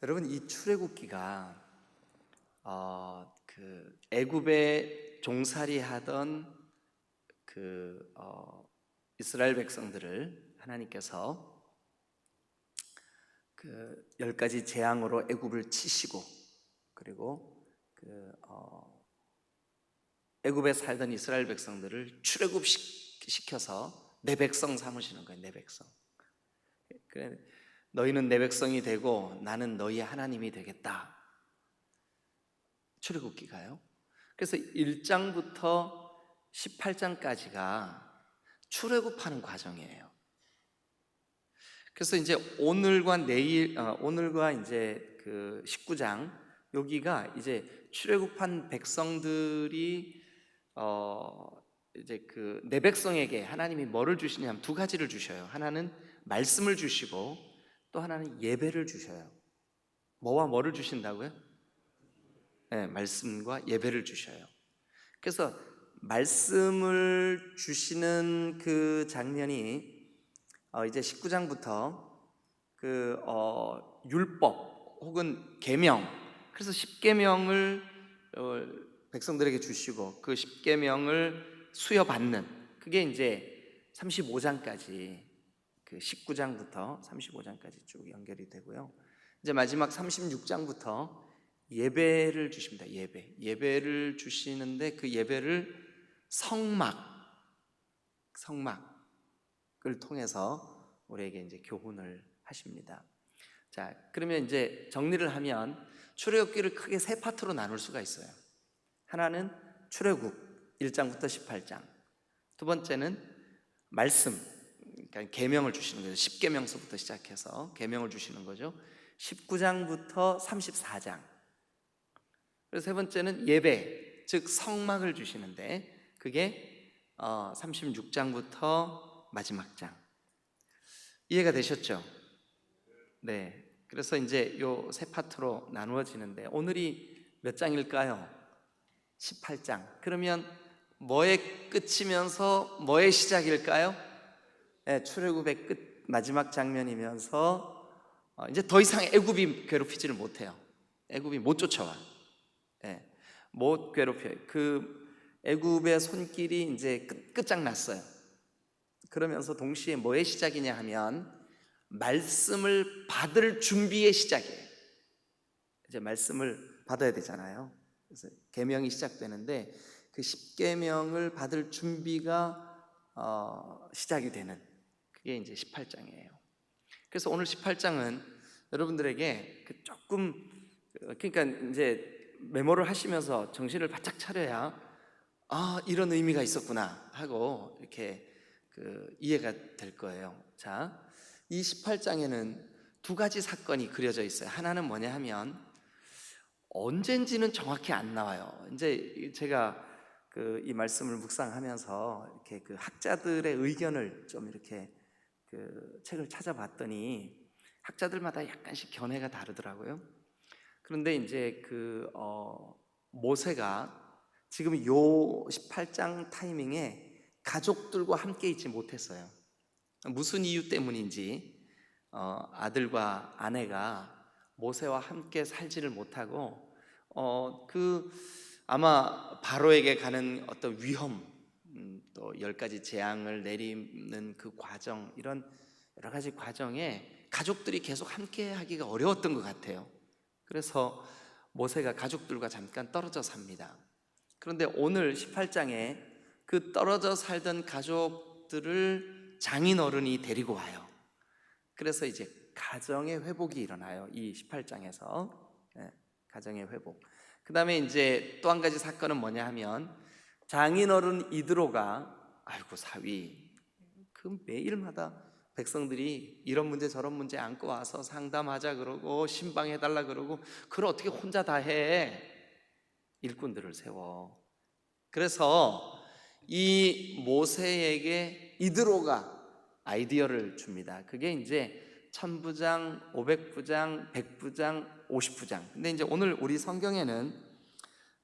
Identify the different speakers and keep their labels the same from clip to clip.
Speaker 1: 여러분, 이 출애굽기가 애굽에 종살이하던 이스라엘 백성들을 하나님께서 열 가지 재앙으로 애굽을 치시고, 그리고 애굽에 살던 이스라엘 백성들을 출애굽 시켜서 내 백성 삼으시는 거예요. 내 백성. 그래, 너희는 내 백성이 되고 나는 너희의 하나님이 되겠다. 출애굽기가요. 그래서 1장부터 18장까지가 출애굽하는 과정이에요. 그래서 이제 오늘과 이제 19장, 여기가 이제 출애굽한 백성들이 이제 내 백성에게 하나님이 뭐를 주시냐면 두 가지를 주셔요. 하나는 말씀을 주시고 또 하나는 예배를 주셔요. 뭐와 뭐를 주신다고요? 네, 말씀과 예배를 주셔요. 그래서 말씀을 주시는 그 장면이 이제 19장부터 율법 혹은 계명, 그래서 10계명을 백성들에게 주시고 그 10계명을 수여받는, 그게 이제 35장까지, 19장부터 35장까지 쭉 연결이 되고요. 이제 마지막 36장부터 예배를 주십니다. 예배를 주시는데 그 예배를 성막을 통해서 우리에게 이제 교훈을 하십니다. 자, 그러면 이제 정리를 하면 출애굽기를 크게 세 파트로 나눌 수가 있어요. 하나는 출애굽 1장부터 18장, 두 번째는 말씀, 그러니까 계명을 주시는 거죠. 10계명서부터 시작해서 계명을 주시는 거죠. 19장부터 34장. 그래서 세 번째는 예배, 즉 성막을 주시는데 그게 36장부터 마지막 장. 이해가 되셨죠? 네. 그래서 이제 요 세 파트로 나누어지는데 오늘이 몇 장일까요? 18장. 그러면 뭐의 끝이면서 뭐의 시작일까요? 네, 출애굽의 끝, 마지막 장면이면서 이제 더 이상 애굽이 괴롭히지를 못해요. 애굽이 못 쫓아와. 네, 못 괴롭혀요. 애굽의 손길이 이제 끝장났어요. 그러면서 동시에 뭐의 시작이냐 하면 말씀을 받을 준비의 시작이에요. 이제 말씀을 받아야 되잖아요. 그래서 계명이 시작되는데 그 10계명을 받을 준비가 시작이 되는, 그게 이제 18장이에요. 그래서 오늘 18장은 여러분들에게 조금, 그러니까 이제 메모를 하시면서 정신을 바짝 차려야 이런 의미가 있었구나 하고 이렇게 이해가 될 거예요. 자, 이 18장에는 두 가지 사건이 그려져 있어요. 하나는 뭐냐 하면 언젠지는 정확히 안 나와요. 이제 제가 이 말씀을 묵상하면서 이렇게 학자들의 의견을 좀 이렇게 책을 찾아봤더니 학자들마다 약간씩 견해가 다르더라고요. 그런데 이제 모세가 지금 요 18장 타이밍에 가족들과 함께 있지 못했어요. 무슨 이유 때문인지 아들과 아내가 모세와 함께 살지를 못하고 아마 바로에게 가는 어떤 위험, 또 10가지 재앙을 내리는 그 과정, 이런 여러 가지 과정에 가족들이 계속 함께 하기가 어려웠던 것 같아요. 그래서 모세가 가족들과 잠깐 떨어져 삽니다. 그런데 오늘 18장에 그 떨어져 살던 가족들을 장인어른이 데리고 와요. 그래서 이제 가정의 회복이 일어나요. 이 18장에서 가정의 회복. 그 다음에 이제 또 한 가지 사건은 뭐냐 하면 장인어른 이드로가, 아이고 사위, 매일마다 백성들이 이런 문제 저런 문제 안고 와서 상담하자 그러고 신방해달라 그러고, 그걸 어떻게 혼자 다 해? 일꾼들을 세워. 그래서 이 모세에게 이드로가 아이디어를 줍니다. 그게 이제 1000부장, 500부장, 100부장, 50부장. 근데 이제 오늘 우리 성경에는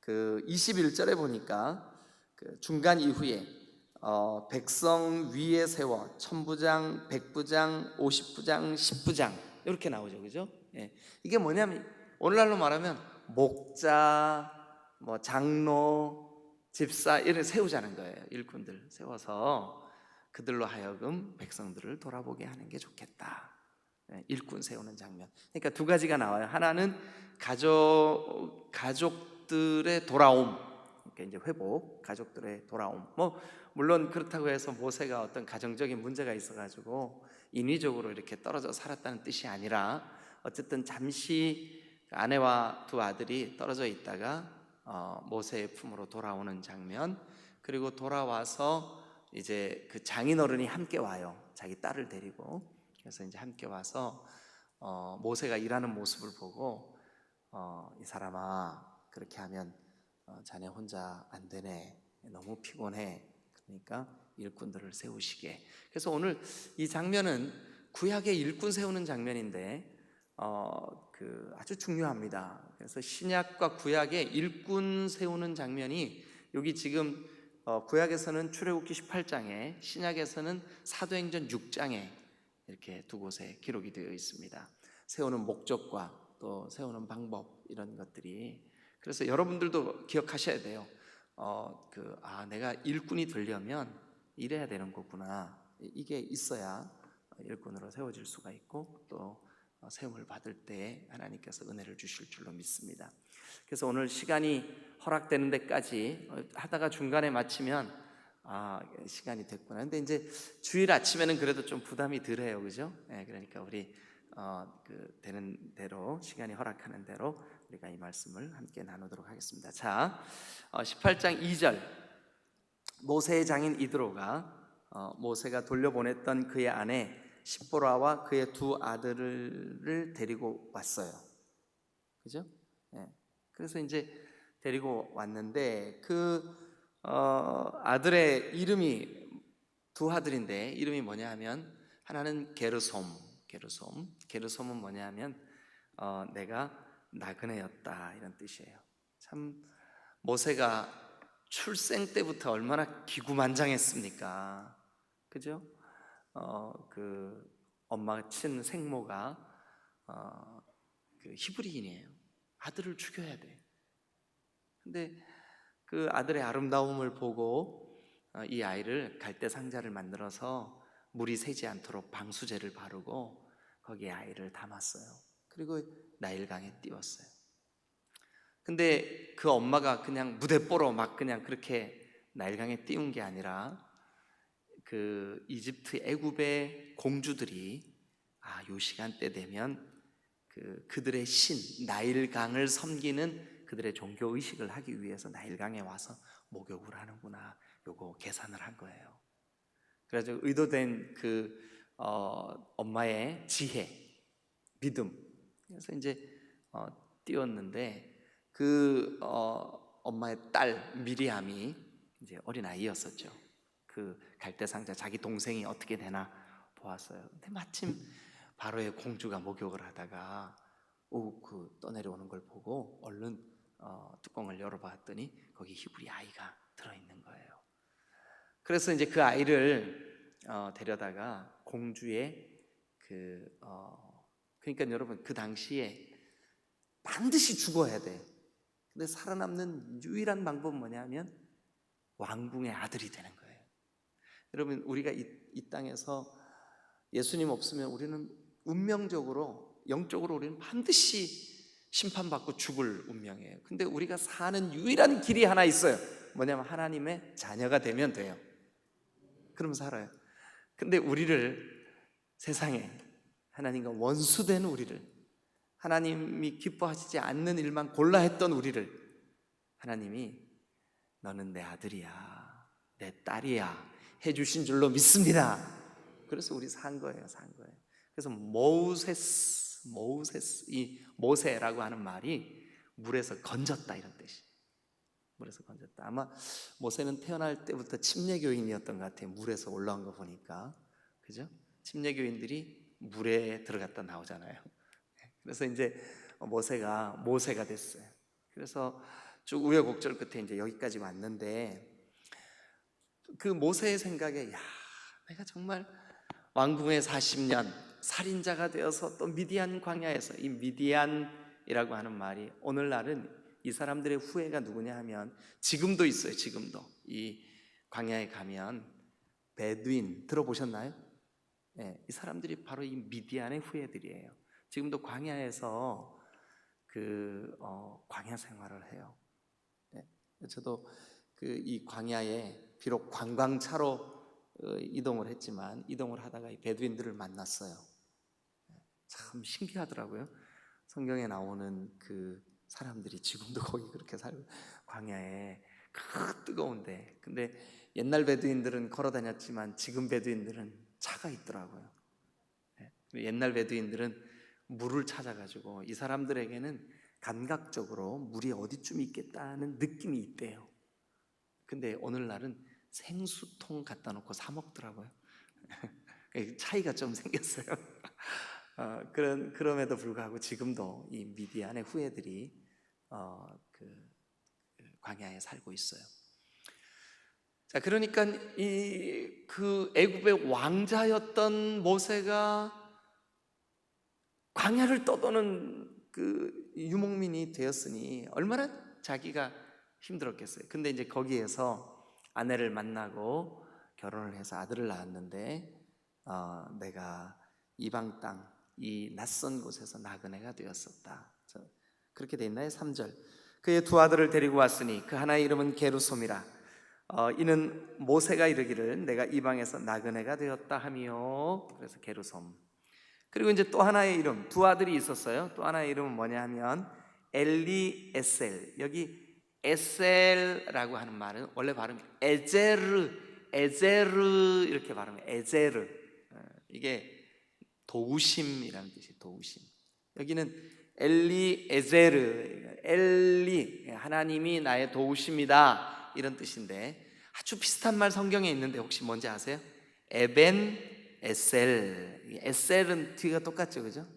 Speaker 1: 21절에 보니까 중간 이후에 백성 위에 세워 1000부장, 100부장, 50부장, 10부장 이렇게 나오죠, 그죠? 예. 이게 뭐냐면 오늘날로 말하면 목자, 뭐 장로, 집사 이런 세우자는 거예요. 일꾼들 세워서 그들로 하여금 백성들을 돌아보게 하는 게 좋겠다. 예, 일꾼 세우는 장면. 그러니까 두 가지가 나와요. 하나는 가족들의 돌아옴, 그러니까 이제 회복, 가족들의 돌아옴. 뭐 물론 그렇다고 해서 모세가 어떤 가정적인 문제가 있어가지고 인위적으로 이렇게 떨어져 살았다는 뜻이 아니라 어쨌든 잠시 아내와 두 아들이 떨어져 있다가 모세의 품으로 돌아오는 장면, 그리고 돌아와서 이제 그 장인어른이 함께 와요. 자기 딸을 데리고. 그래서 이제 함께 와서 모세가 일하는 모습을 보고 이 사람아, 그렇게 하면 자네 혼자 안 되네, 너무 피곤해, 그러니까 일꾼들을 세우시게. 그래서 오늘 이 장면은 구약의 일꾼 세우는 장면인데 아주 중요합니다. 그래서 신약과 구약의 일꾼 세우는 장면이 여기 지금 구약에서는 출애굽기 18장에, 신약에서는 사도행전 6장에 이렇게 두 곳에 기록이 되어 있습니다. 세우는 목적과 또 세우는 방법, 이런 것들이. 그래서 여러분들도 기억하셔야 돼요. 내가 일꾼이 되려면 이래야 되는 거구나. 이게 있어야 일꾼으로 세워질 수가 있고 또 세움을 받을 때 하나님께서 은혜를 주실 줄로 믿습니다. 그래서 오늘 시간이 허락되는 데까지 하다가 중간에 마치면 시간이 됐구나. 근데 이제 주일 아침에는 그래도 좀 부담이 덜해요, 그죠? 네, 그러니까 우리 되는 대로, 시간이 허락하는 대로 우리가 이 말씀을 함께 나누도록 하겠습니다. 자, 18장 2절. 모세의 장인 이드로가 모세가 돌려보냈던 그의 아내 십보라와 그의 두 아들을 데리고 왔어요. 그죠? 네. 그래서 이제 데리고 왔는데 아들의 이름이, 두 아들인데 이름이 뭐냐 하면, 하나는 게르솜은 뭐냐 하면 내가 나그네였다, 이런 뜻이에요. 참 모세가 출생 때부터 얼마나 기구만장했습니까? 그죠? 엄마 친생모가 히브리인이에요. 아들을 죽여야 돼. 근데 그 아들의 아름다움을 보고 이 아이를 갈대 상자를 만들어서 물이 새지 않도록 방수제를 바르고 거기에 아이를 담았어요. 그리고 나일강에 띄웠어요. 근데 그 엄마가 그냥 무대뽀로 막 그냥 그렇게 나일강에 띄운 게 아니라 그 이집트 애굽의 공주들이 요 시간대 되면 그들의 신 나일강을 섬기는 그들의 종교 의식을 하기 위해서 나일강에 와서 목욕을 하는구나, 요거 계산을 한 거예요. 그래서 의도된 엄마의 지혜, 믿음, 그래서 이제 띄웠는데 엄마의 딸 미리암이 이제 어린 아이였었죠. 그 갈대상자 자기 동생이 어떻게 되나 보았어요. 근데 마침 바로의 공주가 목욕을 하다가 떠내려오는 걸 보고 얼른 뚜껑을 열어봤더니 거기 히브리 아이가 들어있는 거예요. 그래서 이제 그 아이를 데려다가 공주의 그러니까 여러분, 그 당시에 반드시 죽어야 돼. 근데 살아남는 유일한 방법은 뭐냐면 왕궁의 아들이 되는 거예요. 여러분, 우리가 이 땅에서 예수님 없으면 우리는 운명적으로, 영적으로 우리는 반드시 심판받고 죽을 운명이에요. 근데 우리가 사는 유일한 길이 하나 있어요. 뭐냐면 하나님의 자녀가 되면 돼요. 그럼 살아요. 근데 우리를, 세상에 하나님과 원수된 우리를, 하나님이 기뻐하시지 않는 일만 골라 했던 우리를 하나님이 너는 내 아들이야, 내 딸이야 해주신 줄로 믿습니다. 그래서 우리 산 거예요. 그래서 이 모세라고 하는 말이 물에서 건졌다, 이런 뜻이. 물에서 건졌다. 아마 모세는 태어날 때부터 침례교인이었던 것 같아요. 물에서 올라온 거 보니까. 그죠? 침례교인들이 물에 들어갔다 나오잖아요. 그래서 이제 모세가 됐어요. 그래서 쭉 우여곡절 끝에 이제 여기까지 왔는데, 그 모세의 생각에 내가 정말 왕궁에 40년, 살인자가 되어서 또 미디안 광야에서, 이 미디안이라고 하는 말이 오늘날은 이 사람들의 후예가 누구냐 하면 지금도 있어요. 지금도 이 광야에 가면 베두인 들어보셨나요? 네, 이 사람들이 바로 이 미디안의 후예들이에요. 지금도 광야에서 광야 생활을 해요. 네, 저도 이 광야에 비록 관광차로 이동을 했지만 이동을 하다가 이 베두인들을 만났어요. 참 신기하더라고요. 성경에 나오는 그 사람들이 지금도 거기 그렇게 살고 광야에 뜨거운데, 근데 옛날 베두인들은 걸어 다녔지만 지금 베두인들은 차가 있더라고요. 옛날 베두인들은 물을 찾아가지고 이 사람들에게는 감각적으로 물이 어디쯤 있겠다는 느낌이 있대요. 근데 오늘날은 생수통 갖다 놓고 사 먹더라고요. 차이가 좀 생겼어요. 그럼에도 불구하고 지금도 이 미디안의 후예들이 광야에 살고 있어요. 자, 그러니까 그 애굽의 왕자였던 모세가 광야를 떠도는 그 유목민이 되었으니 얼마나 자기가 힘들었겠어요. 근데 이제 거기에서 아내를 만나고 결혼을 해서 아들을 낳았는데 내가 이방 땅, 이 낯선 곳에서 나그네가 되었었다. 그렇게 돼 있나요? 3절. 그의 두 아들을 데리고 왔으니 그 하나의 이름은 게르솜이라. 이는 모세가 이르기를 내가 이방에서 나그네가 되었다 하며, 그래서 게르솜. 그리고 이제 또 하나의 이름, 두 아들이 있었어요. 또 하나의 이름은 뭐냐 하면 엘리에셀. 여기 에셀라고 하는 말은 원래 발음이 에제르 이렇게 발음해요. 에제르. 이게 도우심이라는 뜻이에요. 도우심. 여기는 엘리에제르, 엘리, 하나님이 나의 도우심이다, 이런 뜻인데 아주 비슷한 말 성경에 있는데 혹시 뭔지 아세요? 에벤 에셀. 에셀은 뒤가 똑같죠, 그죠?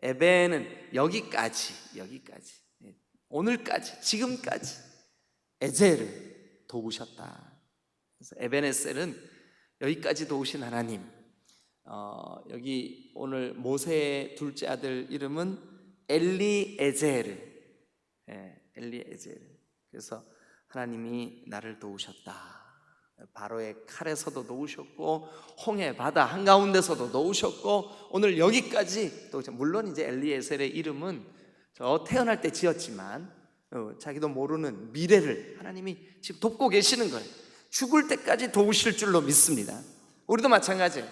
Speaker 1: 에벤은 여기까지, 오늘까지, 지금까지. 에제르, 도우셨다. 그래서 에벤에셀은 여기까지 도우신 하나님. 여기 오늘 모세의 둘째 아들 이름은 엘리에제르. 엘리에제르. 그래서 하나님이 나를 도우셨다. 바로의 칼에서도 도우셨고 홍해 바다 한가운데서도 도우셨고 오늘 여기까지 또, 물론 이제 엘리에셀의 이름은 저 태어날 때 지었지만 자기도 모르는 미래를 하나님이 지금 돕고 계시는 거예요. 죽을 때까지 도우실 줄로 믿습니다. 우리도 마찬가지예요.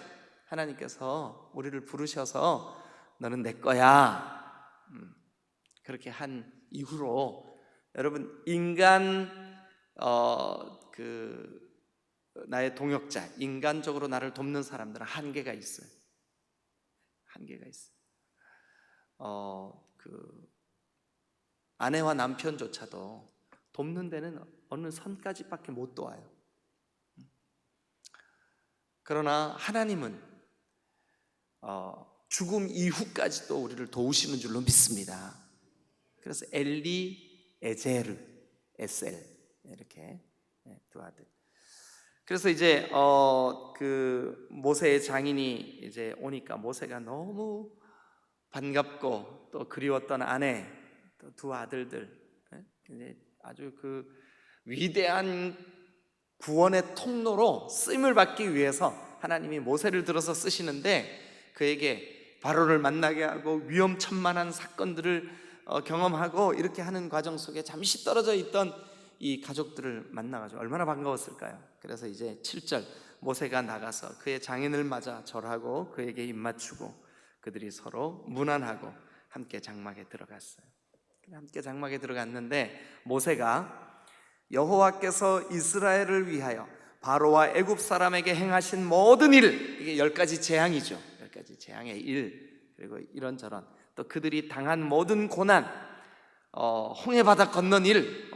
Speaker 1: 하나님께서 우리를 부르셔서 너는 내 거야, 그렇게 한 이후로 여러분, 인간 나의 동역자, 인간적으로 나를 돕는 사람들은 한계가 있어요. 한계가 있어요. 아내와 남편조차도 돕는 데는 어느 선까지밖에 못 도와요. 그러나 하나님은 죽음 이후까지도 우리를 도우시는 줄로 믿습니다. 그래서 엘리, 에제르, 에셀, 이렇게 두 아들. 그래서 이제 모세의 장인이 이제 오니까 모세가 너무 반갑고 또 그리웠던 아내, 또 두 아들들, 이제 아주 위대한 구원의 통로로 쓰임을 받기 위해서 하나님이 모세를 들어서 쓰시는데, 그에게 바로를 만나게 하고 위험천만한 사건들을 경험하고 이렇게 하는 과정 속에 잠시 떨어져 있던 이 가족들을 만나가지고 얼마나 반가웠을까요? 그래서 이제 7절, 모세가 나가서 그의 장인을 맞아 절하고 그에게 입맞추고 그들이 서로 문안하고 함께 장막에 들어갔어요. 함께 장막에 들어갔는데 모세가 여호와께서 이스라엘을 위하여 바로와 애굽 사람에게 행하신 모든 일, 이게 10가지 재앙이죠. 10가지 재앙의 일, 그리고 이런저런 또 그들이 당한 모든 고난, 홍해 바다 건넌 일,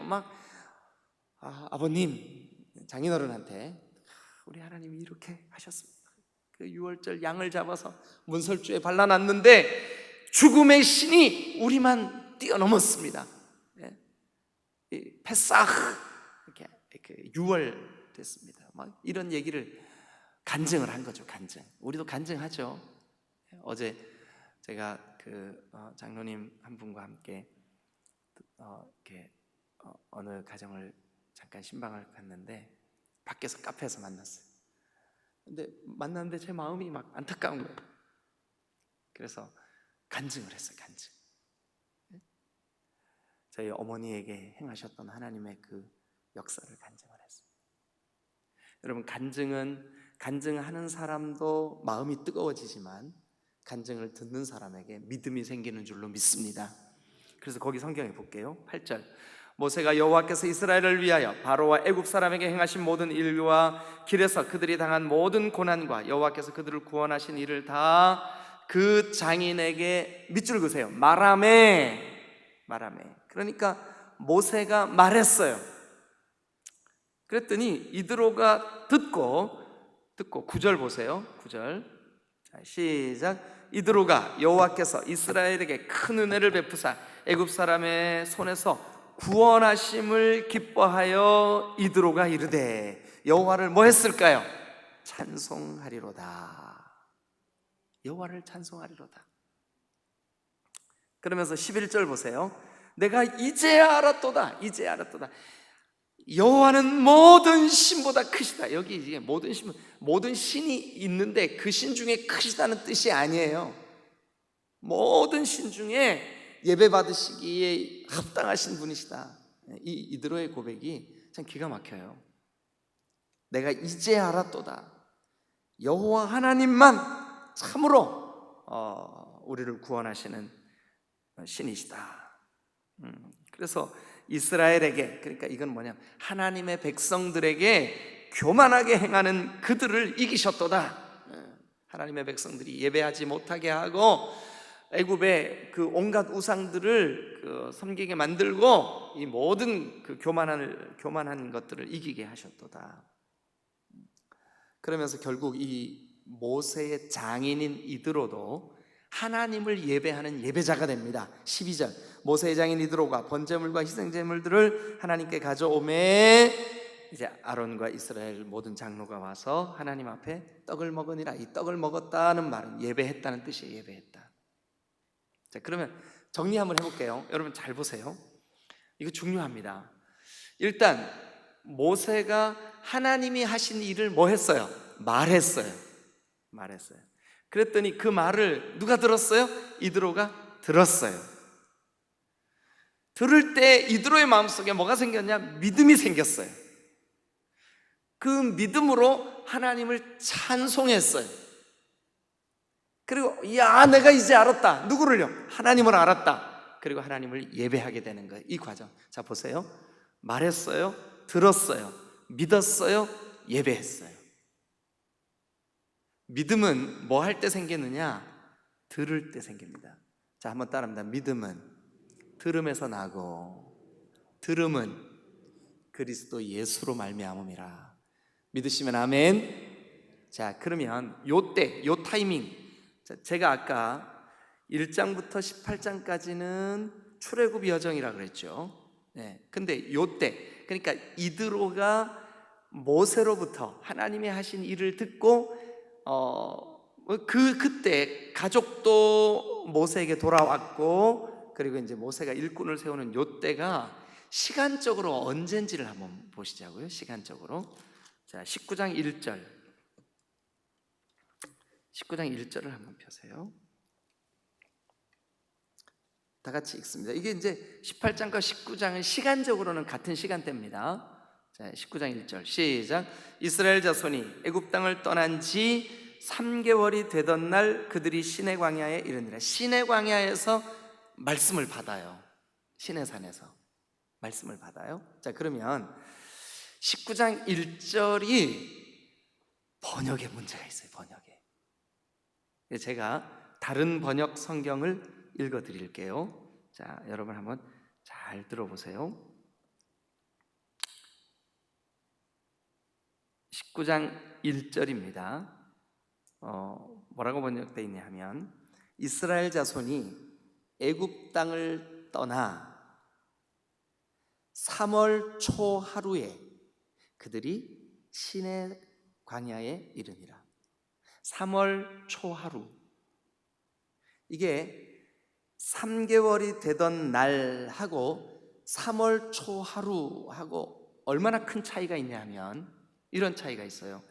Speaker 1: 아버님, 장인어른한테 우리 하나님이 이렇게 하셨습니다. 그 유월절 양을 잡아서 문설주에 발라놨는데 죽음의 신이 우리만 뛰어넘었습니다. 페사흐 이렇게 유월 됐습니다. 이런 얘기를 간증을 한 거죠. 간증. 우리도 간증하죠. 어제 제가 장로님 한 분과 함께 이렇게 어느 가정을 잠깐 신방을 갔는데 밖에서 카페에서 만났어요. 근데 만났는데 제 마음이 막 안타까운 거예요. 그래서 간증을 했어요. 간증. 저희 어머니에게 행하셨던 하나님의 그 역사를 간증을 했어요. 여러분, 간증하는 사람도 마음이 뜨거워지지만 간증을 듣는 사람에게 믿음이 생기는 줄로 믿습니다. 그래서 거기 성경에 볼게요. 8절. 모세가 여호와께서 이스라엘을 위하여 바로와 애굽 사람에게 행하신 모든 일과 길에서 그들이 당한 모든 고난과 여호와께서 그들을 구원하신 일을 다 그 장인에게 밑줄 그으세요. 말하매. 그러니까 모세가 말했어요. 그랬더니 이드로가 듣고 9절 보세요. 9절. 자, 시작. 이드로가 여호와께서 이스라엘에게 큰 은혜를 베푸사 애굽 사람의 손에서 구원하심을 기뻐하여 이드로가 이르되, 여호와를 뭐 했을까요? 찬송하리로다. 여호와를 찬송하리로다. 그러면서 11절 보세요. 내가 이제야 알았도다. 여호와는 모든 신보다 크시다. 여기 이게 모든 신이 있는데 그 신 중에 크시다는 뜻이 아니에요. 모든 신 중에 예배 받으시기에 합당하신 분이시다. 이 이드로의 고백이 참 기가 막혀요. 내가 이제 알았도다. 여호와 하나님만 참으로 우리를 구원하시는 신이시다. 그래서 이스라엘에게, 그러니까 이건 뭐냐면 하나님의 백성들에게 교만하게 행하는 그들을 이기셨도다. 하나님의 백성들이 예배하지 못하게 하고 애굽의 그 온갖 우상들을 섬기게 만들고 이 모든 그 교만한 것들을 이기게 하셨도다. 그러면서 결국 이 모세의 장인인 이드로도 하나님을 예배하는 예배자가 됩니다. 12절. 모세의 장인 이드로가 번제물과 희생제물들을 하나님께 가져오매 이제 아론과 이스라엘 모든 장로가 와서 하나님 앞에 떡을 먹으니라. 이 떡을 먹었다는 말은 예배했다는 뜻이에요. 예배했다. 자, 그러면 정리 한번 해볼게요. 여러분 잘 보세요. 이거 중요합니다. 일단 모세가 하나님이 하신 일을 뭐 했어요? 말했어요. 그랬더니 그 말을 누가 들었어요? 이드로가 들었어요. 들을 때 이드로의 마음속에 뭐가 생겼냐? 믿음이 생겼어요. 그 믿음으로 하나님을 찬송했어요. 그리고 내가 이제 알았다. 누구를요? 하나님을 알았다. 그리고 하나님을 예배하게 되는 거예요. 이 과정. 자, 보세요. 말했어요. 들었어요. 믿었어요. 예배했어요. 믿음은 뭐 할 때 생기느냐? 들을 때 생깁니다. 자, 한번 따라합니다. 믿음은 들음에서 나고 들음은 그리스도 예수로 말미암음이라. 믿으시면 아멘. 자, 그러면 요 타이밍. 자, 제가 아까 1장부터 18장까지는 출애굽 여정이라 그랬죠. 네. 근데 요때, 그러니까 이드로가 모세로부터 하나님이 하신 일을 듣고 그때 가족도 모세에게 돌아왔고, 그리고 이제 모세가 일꾼을 세우는 요때가 시간적으로 언젠지를 한번 보시자고요. 시간적으로. 자, 19장 1절을 한번 펴세요. 다 같이 읽습니다. 이게 이제 18장과 19장은 시간적으로는 같은 시간대입니다. 자, 19장 1절 시작. 이스라엘 자손이 애굽 땅을 떠난 지 3개월이 되던 날 그들이 시내 광야에 이르니라. 시내 광야에서 말씀을 받아요. 시내산에서 말씀을 받아요. 자, 그러면 19장 1절이 번역에 문제가 있어요. 번역에. 제가 다른 번역 성경을 읽어 드릴게요. 자, 여러분 한번 잘 들어보세요. 19장 1절입니다. 뭐라고 번역되어 있냐 하면, 이스라엘 자손이 애굽 땅을 떠나 3월 초 하루에 그들이 시내 광야에 이르니라. 3월 초 하루. 이게 3개월이 되던 날하고 3월 초 하루하고 얼마나 큰 차이가 있냐 하면 이런 차이가 있어요.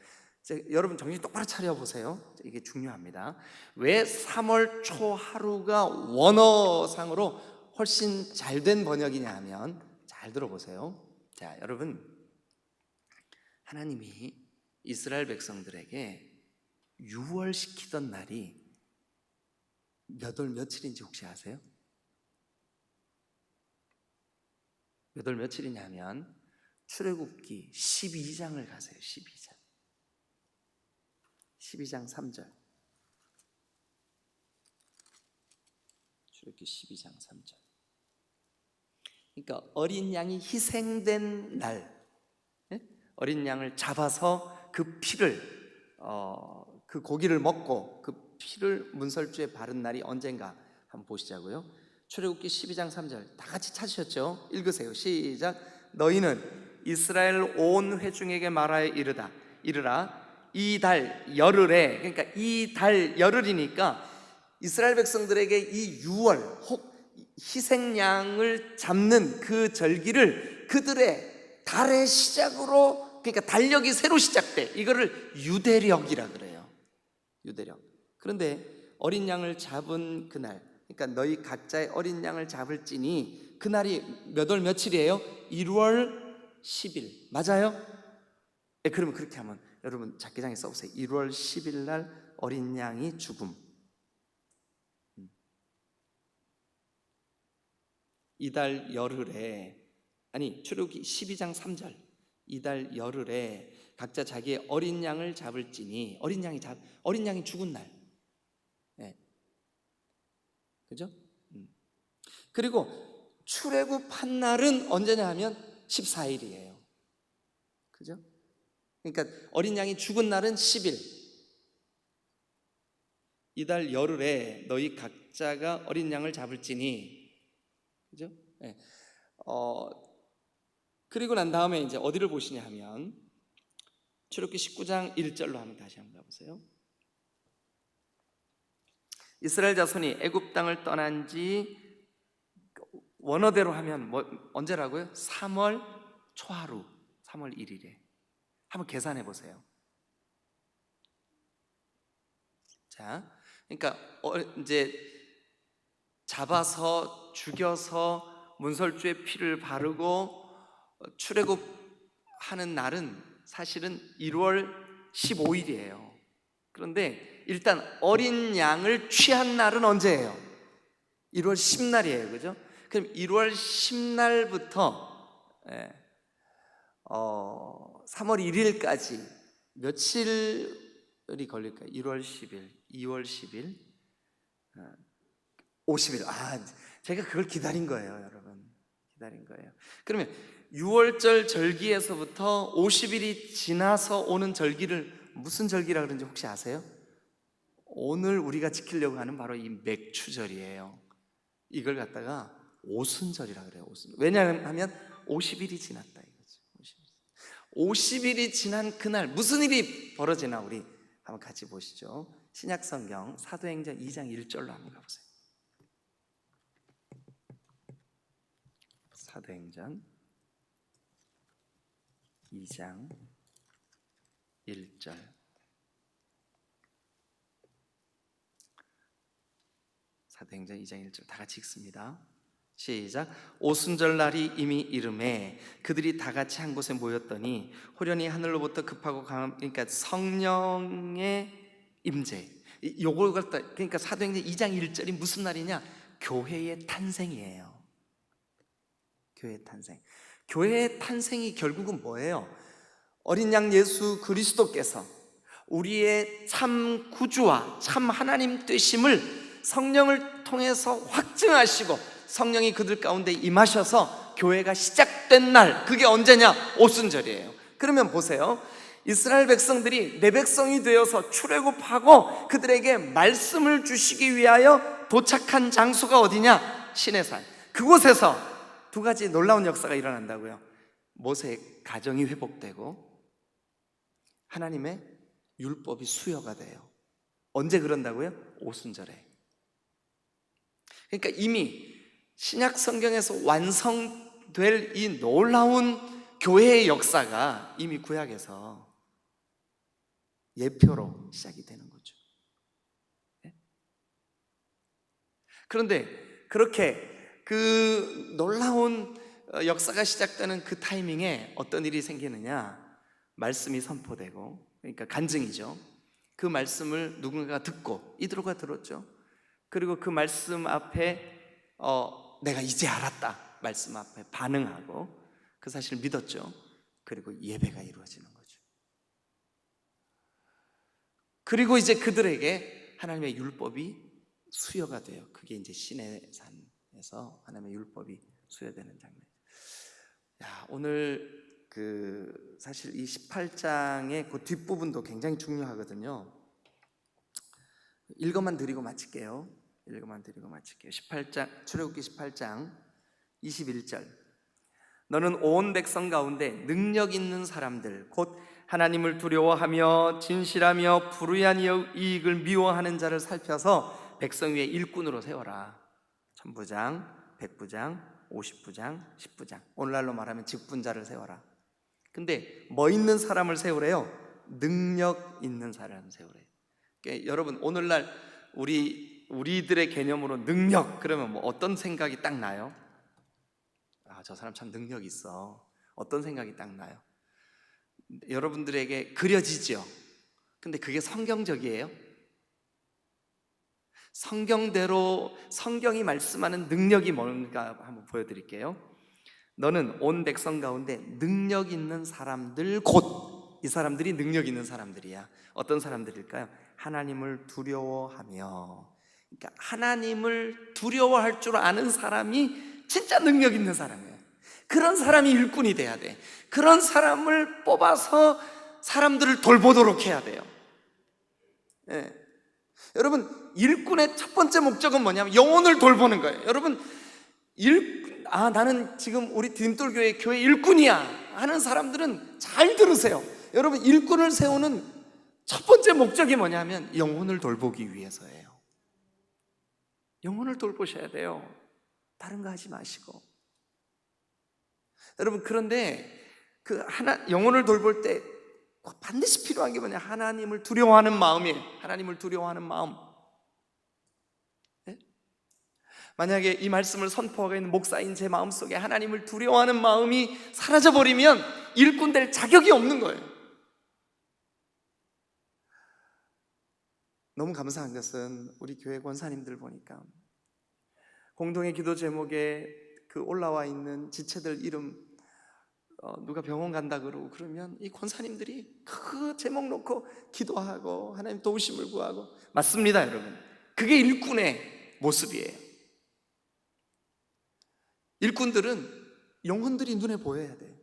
Speaker 1: 여러분 정신 똑바로 차려보세요. 이게 중요합니다. 왜 3월 초 하루가 원어상으로 훨씬 잘된 번역이냐 하면, 잘 들어보세요. 자, 여러분, 하나님이 이스라엘 백성들에게 유월시키던 날이 몇 월 며칠인지 혹시 아세요? 몇 월 며칠이냐 하면 출애굽기 12장을 가세요. 12장 3절. 출애굽기 12장 3절. 그러니까 어린 양이 희생된 날, 어린 양을 잡아서 그 피를 그 고기를 먹고 그 피를 문설주에 바른 날이 언젠가 한번 보시자고요. 출애굽기 12장 3절 다 같이 찾으셨죠? 읽으세요. 시작. 너희는 이스라엘 온 회중에게 말하여 이르라 이 달 열흘에, 그러니까 이 달 열흘이니까 이스라엘 백성들에게 이 유월 혹 희생양을 잡는 그 절기를 그들의 달의 시작으로, 그러니까 달력이 새로 시작돼. 이거를 유대력이라 그래요. 유대력. 그런데 어린 양을 잡은 그날, 그러니까 너희 각자의 어린 양을 잡을지니 그날이 몇 월 며칠이에요? 1월 10일. 맞아요? 네, 그러면 그렇게 하면 여러분 작게장에 써보세요. 1월 10일 날 어린 양이 죽음. 이달 열흘에, 아니 출애굽기 12장 3절, 이달 열흘에 각자 자기의 어린 양을 잡을지니, 어린 양이 죽은 날. 네. 그죠? 그리고 출애굽한 날은 언제냐 하면 14일이에요. 그죠? 그러니까 어린 양이 죽은 날은 10일. 이달 열흘에 너희 각자가 어린 양을 잡을지니. 그죠? 네. 그리고 난 다음에 이제 어디를 보시냐 하면 출애굽기 19장 1절로 한번 다시 한번 가보세요. 이스라엘 자손이 애굽 땅을 떠난 지 원어대로 하면 언제라고요? 3월 초하루, 3월 1일에. 한번 계산해 보세요. 자, 그러니까 이제 잡아서 죽여서 문설주에 피를 바르고 출애굽하는 날은 사실은 1월 15일이에요. 그런데 일단 어린 양을 취한 날은 언제예요? 1월 10날이에요. 그죠? 그럼 1월 10날부터 3월 1일까지 며칠이 걸릴까요? 1월 10일, 2월 10일, 50일. 제가 그걸 기다린 거예요, 여러분. 기다린 거예요. 그러면 6월절 절기에서부터 50일이 지나서 오는 절기를 무슨 절기라 그러는지 혹시 아세요? 오늘 우리가 지키려고 하는 바로 이 맥추절이에요. 이걸 갖다가 오순절이라 그래요. 왜냐하면 50일이 지났다 이거죠. 50일이 지난 그날 무슨 일이 벌어지나 우리 한번 같이 보시죠. 신약성경 사도행전 2장 1절로 한번 가보세요. 사도행전 2장 1절. 사도행전 2장 1절 다 같이 읽습니다. 시작. 오순절 날이 이미 이름에 그들이 다 같이 한 곳에 모였더니 호련히 하늘로부터 급하고 강한, 그러니까 성령의 임재. 요걸 갖다, 그러니까 사도행전 2장 1절이 무슨 날이냐? 교회의 탄생이에요. 교회의 탄생. 교회의 탄생이 결국은 뭐예요? 어린 양 예수 그리스도께서 우리의 참 구주와 참 하나님 되심을 성령을 통해서 확증하시고 성령이 그들 가운데 임하셔서 교회가 시작된 날, 그게 언제냐? 오순절이에요. 그러면 보세요. 이스라엘 백성들이 내 백성이 되어서 출애굽하고 그들에게 말씀을 주시기 위하여 도착한 장소가 어디냐? 시내산. 그곳에서 두 가지 놀라운 역사가 일어난다고요. 모세의 가정이 회복되고 하나님의 율법이 수여가 돼요. 언제 그런다고요? 오순절에. 그러니까 이미 신약 성경에서 완성될 이 놀라운 교회의 역사가 이미 구약에서 예표로 시작이 되는 거죠. 그런데 그렇게 그 놀라운 역사가 시작되는 그 타이밍에 어떤 일이 생기느냐? 말씀이 선포되고, 그러니까 간증이죠. 그 말씀을 누군가가 듣고, 이드로가 들었죠. 그리고 그 말씀 앞에 내가 이제 알았다 말씀 앞에 반응하고 그 사실을 믿었죠. 그리고 예배가 이루어지는 거죠. 그리고 이제 그들에게 하나님의 율법이 수여가 돼요. 그게 이제 시내산에서 하나님의 율법이 수여되는 장면. 오늘 사실 이 18장의 그 뒷부분도 굉장히 중요하거든요. 읽어만 드리고 마칠게요. 18장, 출애굽기 18장 21절. 너는 온 백성 가운데 능력 있는 사람들, 곧 하나님을 두려워하며 진실하며 불의한 이익을 미워하는 자를 살펴서 백성 위에 일꾼으로 세워라. 천부장, 백부장, 50부장, 10부장. 오늘날로 말하면 직분자를 세워라. 근데 뭐 있는 사람을 세우래요? 능력 있는 사람을 세우래요. 그러니까 여러분, 오늘날 우리들의 개념으로 능력 그러면 뭐 어떤 생각이 딱 나요? 저 사람 참 능력 있어. 어떤 생각이 딱 나요? 여러분들에게 그려지죠? 근데 그게 성경적이에요? 성경대로 성경이 말씀하는 능력이 뭔가 한번 보여드릴게요. 너는 온 백성 가운데 능력 있는 사람들, 곧 이 사람들이 능력 있는 사람들이야. 어떤 사람들일까요? 하나님을 두려워하며. 그러니까 하나님을 두려워할 줄 아는 사람이 진짜 능력 있는 사람이에요. 그런 사람이 일꾼이 돼야 돼. 그런 사람을 뽑아서 사람들을 돌보도록 해야 돼요. 여러분, 일꾼의 첫 번째 목적은 뭐냐면 영혼을 돌보는 거예요. 여러분, 나는 지금 우리 디딤돌교회 교회 일꾼이야 하는 사람들은 잘 들으세요. 여러분, 일꾼을 세우는 첫 번째 목적이 뭐냐면 영혼을 돌보기 위해서예요. 영혼을 돌보셔야 돼요. 다른 거 하지 마시고. 여러분, 그런데 영혼을 돌볼 때 반드시 필요한 게 뭐냐? 하나님을 두려워하는 마음이에요. 하나님을 두려워하는 마음. 만약에 이 말씀을 선포하고 있는 목사인 제 마음속에 하나님을 두려워하는 마음이 사라져버리면 일꾼 될 자격이 없는 거예요. 너무 감사한 것은 우리 교회 권사님들 보니까 공동의 기도 제목에 그 올라와 있는 지체들 이름, 누가 병원 간다 그러면 이 권사님들이 그 제목 놓고 기도하고 하나님 도우심을 구하고. 맞습니다, 여러분. 그게 일꾼의 모습이에요. 일꾼들은 영혼들이 눈에 보여야 돼요.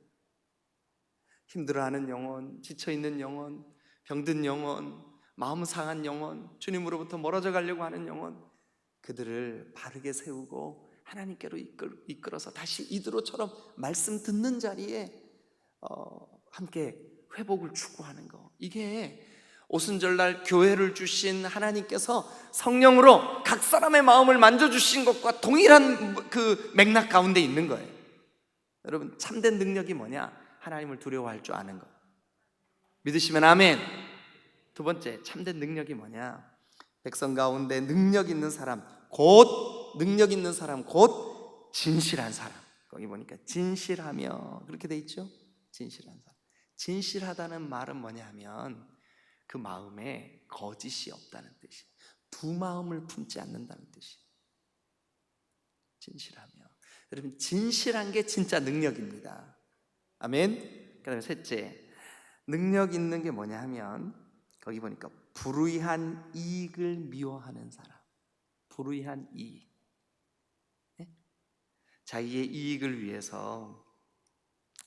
Speaker 1: 힘들어하는 영혼, 지쳐있는 영혼, 병든 영혼, 마음 상한 영혼, 주님으로부터 멀어져 가려고 하는 영혼, 그들을 바르게 세우고 하나님께로 이끌어서 다시 이드로처럼 말씀 듣는 자리에 함께 회복을 추구하는 거. 이게 오순절날 교회를 주신 하나님께서 성령으로 각 사람의 마음을 만져주신 것과 동일한 그 맥락 가운데 있는 거예요. 여러분, 참된 능력이 뭐냐? 하나님을 두려워할 줄 아는 것. 믿으시면 아멘. 두 번째, 참된 능력이 뭐냐? 백성 가운데 능력 있는 사람, 곧 능력 있는 사람, 곧 진실한 사람. 거기 보니까 진실하며 그렇게 돼 있죠? 진실한 사람. 진실하다는 말은 뭐냐 하면 그 마음에 거짓이 없다는 뜻이에요. 두 마음을 품지 않는다는 뜻이에요. 진실하며. 여러분, 진실한 게 진짜 능력입니다. 아멘. 그다음에 셋째, 능력 있는 게 뭐냐 하면 거기 보니까 불의한 이익을 미워하는 사람. 불의한 이익. 네? 자기의 이익을 위해서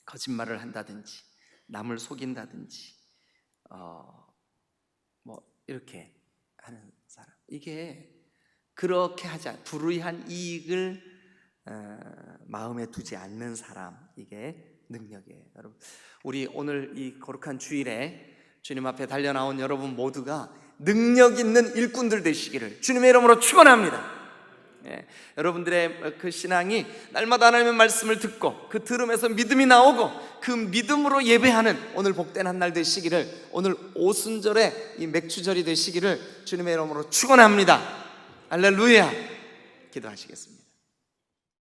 Speaker 1: 거짓말을 한다든지 남을 속인다든지 이렇게 하는 사람. 이게 그렇게 하지 않, 불의한 이익을 마음에 두지 않는 사람. 이게 능력이에요. 여러분, 우리 오늘 이 거룩한 주일에 주님 앞에 달려나온 여러분 모두가 능력 있는 일꾼들 되시기를 주님의 이름으로 축원합니다. 여러분들의 그 신앙이 날마다 하나님의 말씀을 듣고 그 들음에서 믿음이 나오고 그 믿음으로 예배하는 오늘 복된 한 날 되시기를, 오늘 오순절의 이 맥주절이 되시기를 주님의 이름으로 축원합니다. 할렐루야. 기도하시겠습니다.